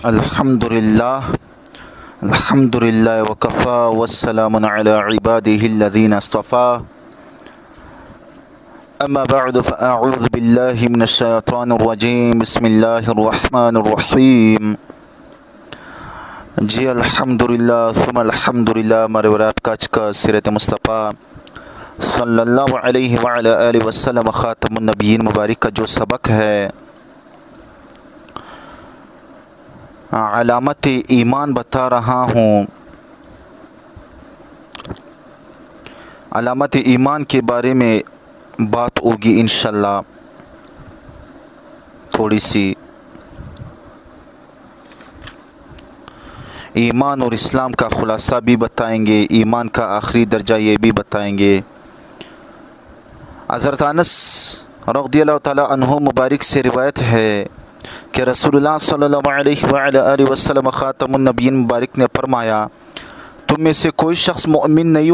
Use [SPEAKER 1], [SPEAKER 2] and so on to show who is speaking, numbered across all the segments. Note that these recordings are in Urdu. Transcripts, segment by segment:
[SPEAKER 1] الحمد للہ وکفا والسلام علی عباده الذین اصطفى اما بعد فاعوذ باللہ من الشیطان الرجیم بسم اللہ الرحمن الرحیم جی الحمدللہ ثم الحمدللہ ہمارے آپ کا کا سیرت مصطفیٰ صلی اللہ علیہ وعلی آلہ وسلم خاتم النبیین مبارک کا جو سبق ہے علامت ایمان بتا رہا ہوں. علامت ایمان کے بارے میں بات ہوگی انشاءاللہ تھوڑی سی. ایمان اور اسلام کا خلاصہ بھی بتائیں گے, ایمان کا آخری درجہ یہ بھی بتائیں گے. حضرت انس رضی اللہ تعالیٰ عنہ مبارک سے روایت ہے کہ رسول اللہ صلی اللہ علیہ وآلہ وسلم خاتم النبیین مبارک نے فرمایا, تم میں سے کوئی شخص مومن نہیں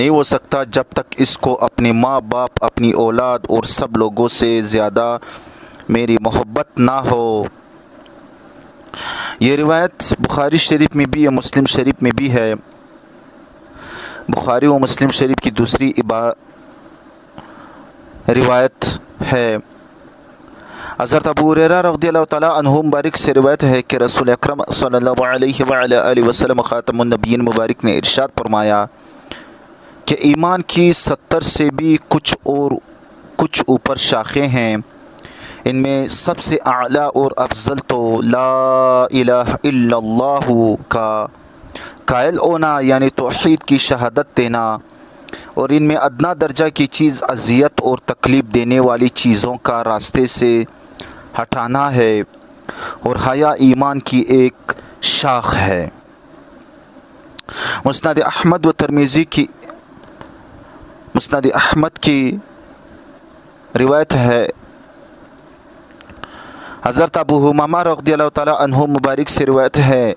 [SPEAKER 1] ہو سکتا جب تک اس کو اپنے ماں باپ, اپنی اولاد اور سب لوگوں سے زیادہ میری محبت نہ ہو. یہ روایت بخاری شریف میں بھی ہے, مسلم شریف میں بھی ہے. بخاری و مسلم شریف کی دوسری روایت ہے. حضرت ابو ہریرہ رضی اللہ تعالیٰ عنہ مبارک سے روایت ہے کہ رسول اکرم صلی اللہ علیہ وآلہ وسلم خاتم النبیین مبارک نے ارشاد فرمایا کہ ایمان کی 70 سے بھی کچھ اوپر شاخیں ہیں. ان میں سب سے اعلیٰ اور افضل تو لا الہ الا اللہ کا قائل ہونا یعنی توحید کی شہادت دینا, اور ان میں ادنا درجہ کی چیز اذیت اور تکلیف دینے والی چیزوں کا راستے سے ہٹانا ہے, اور حیا ایمان کی ایک شاخ ہے. مسند احمد کی روایت ہے. حضرت ابو ہمامہ رضی اللہ تعالیٰ عنہ مبارک سے روایت ہے,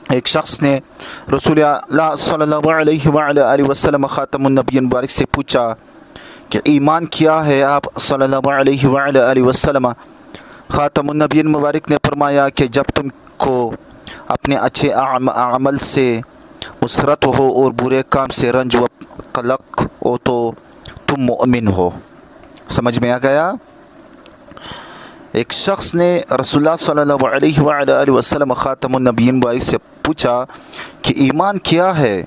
[SPEAKER 1] ایک شخص نے رسول اللہ صلی اللہ علیہ وآلہ وسلم خاتم النبیین مبارک سے پوچھا کہ ایمان کیا ہے؟ آپ صلی اللہ علیہ وآلہ وسلم خاتم النبیین مبارک نے فرمایا کہ جب تم کو اپنے اچھے عمل سے مسرت ہو اور برے کام سے رنج و قلق ہو تو تم مومن ہو. سمجھ میں آ گیا؟ ایک شخص نے رسول اللہ صلی اللہ علیہ وآلہ وسلم خاتم النبیین مبارک سے پوچھا کہ ایمان کیا ہے؟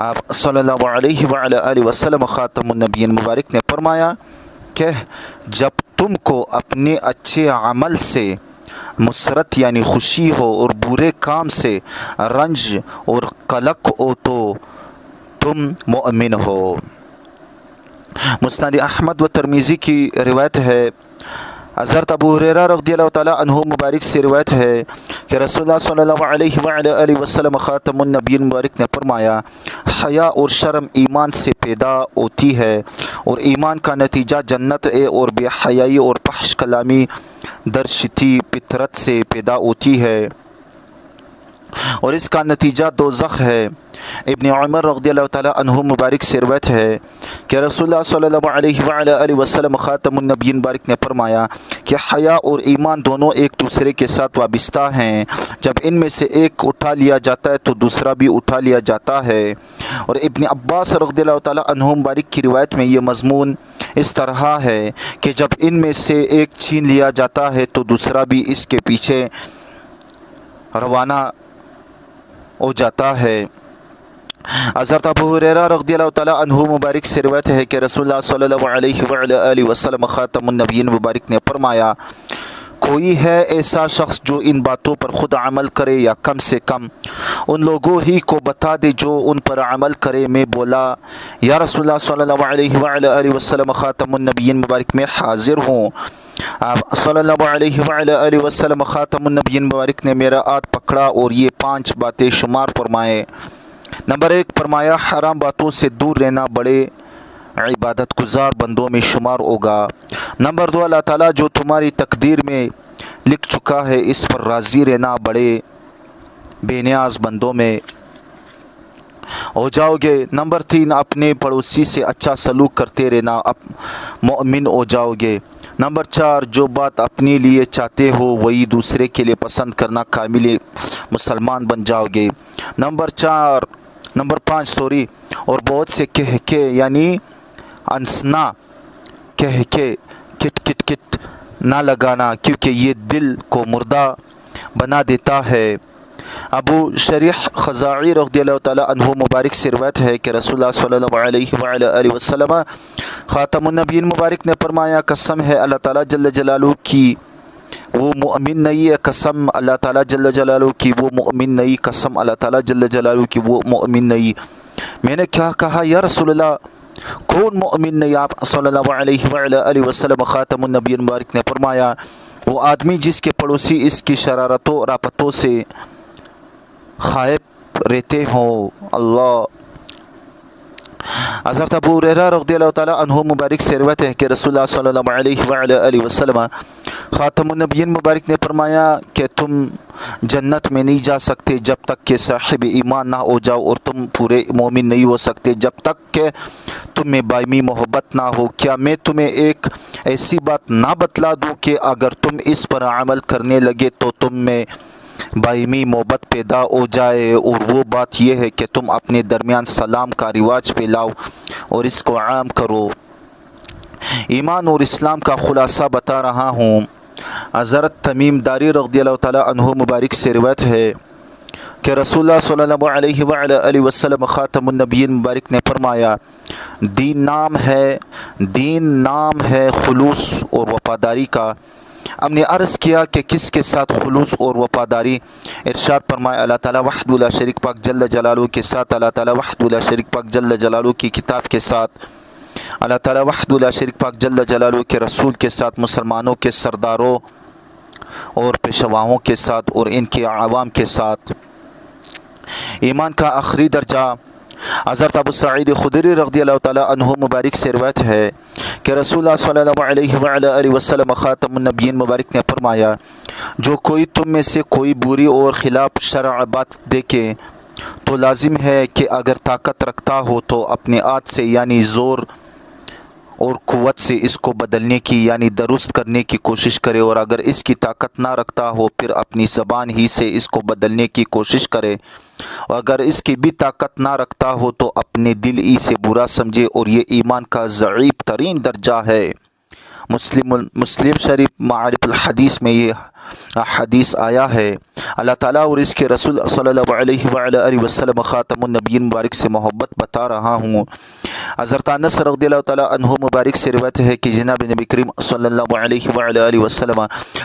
[SPEAKER 1] آپ صلی اللہ علیہ وآلہ وسلم خاتم النبیین مبارک نے فرمایا کہ جب تم کو اپنے اچھے عمل سے مسرت یعنی خوشی ہو اور برے کام سے رنج اور قلق ہو تو تم مومن ہو. مسند احمد و ترمذی کی روایت ہے. حضرت ابو ہریرہ رضی اللہ تعالیٰ عنہ مبارک سے روایت ہے کہ رسول اللہ صلی اللہ علیہ وآلہ وسلم خاتم النبیین مبارک نے فرمایا, حیا اور شرم ایمان سے پیدا ہوتی ہے, اور ایمان کا نتیجہ جنت ہے, اور بے حیائی اور فحش کلامی درشتی فطرت سے پیدا ہوتی ہے, اور اس کا نتیجہ دوزخ ہے. ابن عمر رضی اللہ تعالیٰ عنہ مبارک سے روایت ہے کہ رسول اللہ صلی اللہ علیہ وآلہ وسلم خاتم النبیین مبارک نے فرمایا کہ حیا اور ایمان دونوں ایک دوسرے کے ساتھ وابستہ ہیں. جب ان میں سے ایک اٹھا لیا جاتا ہے تو دوسرا بھی اٹھا لیا جاتا ہے. اور ابن عباس رضی اللہ تعالیٰ عنہ مبارک کی روایت میں یہ مضمون اس طرح ہے کہ جب ان میں سے ایک چھین لیا جاتا ہے تو دوسرا بھی اس کے پیچھے روانہ ہو جاتا ہے. حضرت ابو ہریرہ رضی اللہ تعالیٰ عنہ مبارک سے روایت ہے کہ رسول اللہ صلی اللہ علیہ وآلہ وسلم خاتم النبیین مبارک نے فرمایا, کوئی ہے ایسا شخص جو ان باتوں پر خود عمل کرے یا کم سے کم ان لوگوں ہی کو بتا دے جو ان پر عمل کرے. میں بولا, یا رسول اللہ صلی اللہ علیہ وآلہ وسلم خاتم النبیین مبارک میں حاضر ہوں. آپ صلی اللہ علیہ وآلہ وسلم خاتم النبیین مبارک نے میرا ہاتھ پکڑا اور یہ 5 باتیں شمار فرمائے. نمبر 1 فرمایا, حرام باتوں سے دور رہنا بڑے عبادت گزار بندوں میں شمار ہوگا. نمبر 2 اللہ تعالیٰ جو تمہاری تقدیر میں لکھ چکا ہے اس پر راضی رہنا بڑے بے نیاز بندوں میں ہو جاؤ گے۔ نمبر 3، اپنے پڑوسی سے اچھا سلوک کرتے رہنا، مومن ہو جاؤ گے۔ نمبر 4، جو بات اپنے لیے چاہتے ہو وہی دوسرے کے لیے پسند کرنا، کامل مسلمان بن جاؤ گے۔ نمبر 5 اور بہت سے کہہ کے یعنی انسنا کہہ کے کٹ کٹ کٹ نہ لگانا، کیونکہ یہ دل کو مردہ بنا دیتا ہے۔ ابو شریح خزاعی رضی اللہ تعالیٰ عنہ مبارک سے روایت ہے کہ رسول اللہ صلی اللہ علیہ وآلہ وسلم خاتم النبیین مبارک نے فرمایا، قسم ہے اللہ تعالیٰ جل جلالہ کی وہ مؤمن نہیں ہے، قسم اللہ تعالیٰ جل جلالہ کی وہ مؤمن نہیں، قسم اللہ تعالیٰ جل جلالہ کی وہ مؤمن نہیں۔ میں نے کیا کہا یا رسول اللہ، کون مؤمن نہیں؟ آپ صلی اللہ علیہ وآلہ وسلم خاتم النبیین مبارک نے فرمایا، وہ آدمی جس کے پڑوسی اس کی شرارتوں اور آپتوں سے خائف رہتے ہوں۔ اللہ۔ حضرت ابو ہریرہ رضی اللہ تعالیٰ عنہ مبارک سے روایت ہے کہ رسول اللہ صلی اللہ علیہ وآلہ وسلم خاتم النبیین مبارک نے فرمایا کہ تم جنت میں نہیں جا سکتے جب تک کہ صاحب ایمان نہ ہو جاؤ، اور تم پورے مومن نہیں ہو سکتے جب تک کہ تم میں باہمی محبت نہ ہو۔ کیا میں تمہیں ایک ایسی بات نہ بتلا دوں کہ اگر تم اس پر عمل کرنے لگے تو تم میں باہمی محبت پیدا ہو جائے؟ اور وہ بات یہ ہے کہ تم اپنے درمیان سلام کا رواج پھیلاؤ اور اس کو عام کرو۔ ایمان اور اسلام کا خلاصہ بتا رہا ہوں۔ حضرت تمیم داری رضی اللہ تعالیٰ عنہ مبارک سے روایت ہے کہ رسول اللہ صلی اللہ علیہ وآلہ وسلم خاتم النبیین مبارک نے فرمایا، دین نام ہے خلوص اور وفاداری کا۔ ہم نے عرض کیا کہ کس کے ساتھ خلوص اور وفاداری؟ ارشاد فرمایا، اللہ تعالیٰ وحدہ لا شریک پاک جل جلالہ کے ساتھ، اللہ تعالیٰ وحدہ لا شریک پاک جل جلالہ کی کتاب کے ساتھ، اللہ تعالیٰ وحدہ لا شریک پاک جل جلالہ کے رسول کے ساتھ، مسلمانوں کے سرداروں اور پیشواؤں کے ساتھ اور ان کے عوام کے ساتھ۔ ایمان کا آخری درجہ۔ حضرت ابو سعید خدری رضی اللہ تعالیٰ عنہ مبارک سے روایت ہے کہ رسول اللہ صلی اللہ علیہ وآلہ وسلم خاتم النبیین مبارک نے فرمایا، جو کوئی تم میں سے کوئی بری اور خلاف شرع بات دیکھے تو لازم ہے کہ اگر طاقت رکھتا ہو تو اپنے ہاتھ سے یعنی زور اور قوت سے اس کو بدلنے کی یعنی درست کرنے کی کوشش کرے، اور اگر اس کی طاقت نہ رکھتا ہو پھر اپنی زبان ہی سے اس کو بدلنے کی کوشش کرے، اور اگر اس کی بھی طاقت نہ رکھتا ہو تو اپنے دل ہی سے برا سمجھے، اور یہ ایمان کا ضعیف ترین درجہ ہے۔ مسلم شریف معارف الحدیث میں یہ حدیث آیا ہے۔ اللہ تعالیٰ اور اس کے رسول صلی اللہ علیہ وآلہ وسلم خاتم النبیین مبارک سے محبت بتا رہا ہوں۔ حضرت انس رضی اللہ تعالیٰ عنہ مبارک سے روایت ہے کہ جناب نبی کریم صلی اللہ علیہ وآلہ وسلم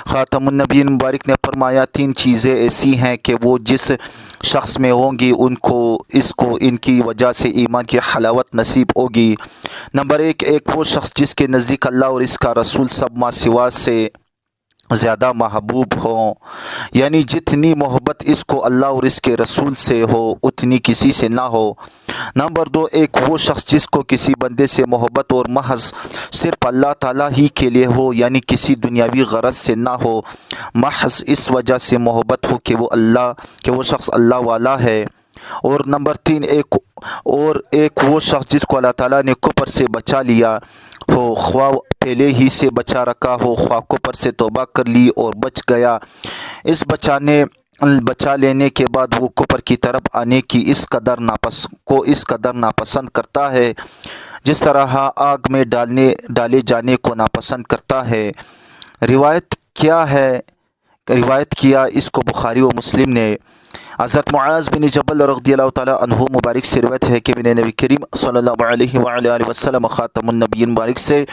[SPEAKER 1] خاتم النبیین مبارک نے فرمایا، 3 چیزیں ایسی ہیں کہ وہ جس شخص میں ہوں گی ان کی وجہ سے ایمان کی حلاوت نصیب ہوگی۔ نمبر 1، ایک وہ شخص جس کے نزدیک اللہ اور اس کا رسول سب ما سوا سے زیادہ محبوب ہوں، یعنی جتنی محبت اس کو اللہ اور اس کے رسول سے ہو اتنی کسی سے نہ ہو۔ نمبر 2، ایک وہ شخص جس کو کسی بندے سے محبت اور محض صرف اللہ تعالیٰ ہی کے لیے ہو، یعنی کسی دنیاوی غرض سے نہ ہو، محض اس وجہ سے محبت ہو کہ وہ شخص اللہ والا ہے۔ اور نمبر 3، ایک وہ شخص جس کو اللہ تعالیٰ نے کفر سے بچا لیا ہو، خواہ پہلے ہی سے بچا رکھا ہو، خواہ کفر سے توبہ کر لی اور بچ گیا، اس بچا لینے کے بعد وہ کفر کی طرف آنے کی اس قدر ناپسند کرتا ہے جس طرح آگ میں ڈالے جانے کو ناپسند کرتا ہے۔ روایت کیا اس کو بخاری و مسلم نے۔ حضرت معاذ بن جبل رضی اللہ تعالیٰ عنہ مبارک سے روایت ہے کہ میں نے نبی کریم صلی اللہ علیہ وآلہ وسلم خاتم النبیین مبارک سے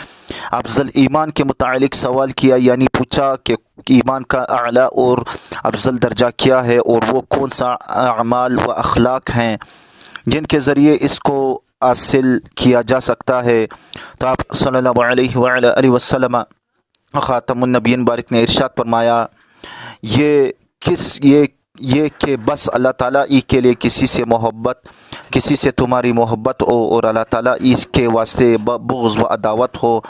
[SPEAKER 1] افضل ایمان کے متعلق سوال کیا، یعنی پوچھا کہ ایمان کا اعلیٰ اور افضل درجہ کیا ہے، اور وہ کون سا اعمال و اخلاق ہیں جن کے ذریعے اس کو حاصل کیا جا سکتا ہے۔ تو آپ صلی اللہ علیہ وآلہ وسلم خاتم النبیین مبارک نے ارشاد فرمایا، یہ کہ بس اللہ تعالیٰ ہی کے لیے کسی سے تمہاری محبت ہو، اور اللہ تعالیٰ ہی کے واسطے بغض و عداوت ہو،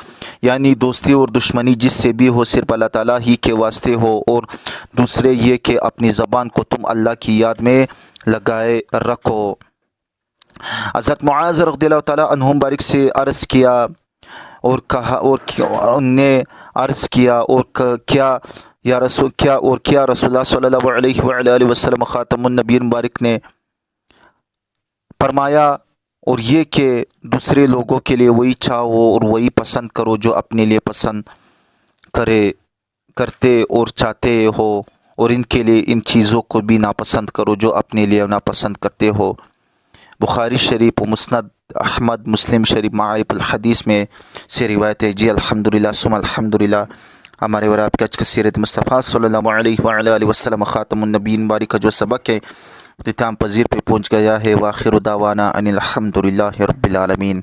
[SPEAKER 1] یعنی دوستی اور دشمنی جس سے بھی ہو صرف اللہ تعالیٰ ہی کے واسطے ہو، اور دوسرے یہ کہ اپنی زبان کو تم اللہ کی یاد میں لگائے رکھو۔ حضرت معاذ رضی اللہ تعالیٰ عنہ مبارک سے عرض کیا اور کہا اور نے عرض کیا اور کیا یا رسول اللہ صلی اللہ علیہ وآلہ وسلم خاتم النبیین مبارک نے فرمایا، اور یہ کہ دوسرے لوگوں کے لیے وہی چاہو اور وہی پسند کرو جو اپنے لیے پسند کرتے اور چاہتے ہو، اور ان کے لیے ان چیزوں کو بھی ناپسند کرو جو اپنے لیے ناپسند کرتے ہو۔ بخاری شریف و مسند احمد، مسلم شریف معائب الحدیث میں سے روایت ہے۔ جی الحمدللہ ثم الحمدللہ، ہمارے اور آپ کے آج کا سیرت مصطفیٰ صلی اللہ علیہ وآلہ وسلم خاتم النبیین مبارک کا جو سبق ہے اختتام پذیر پہ پہنچ گیا ہے۔ وآخر دعوانا ان الحمدللہ رب العالمین۔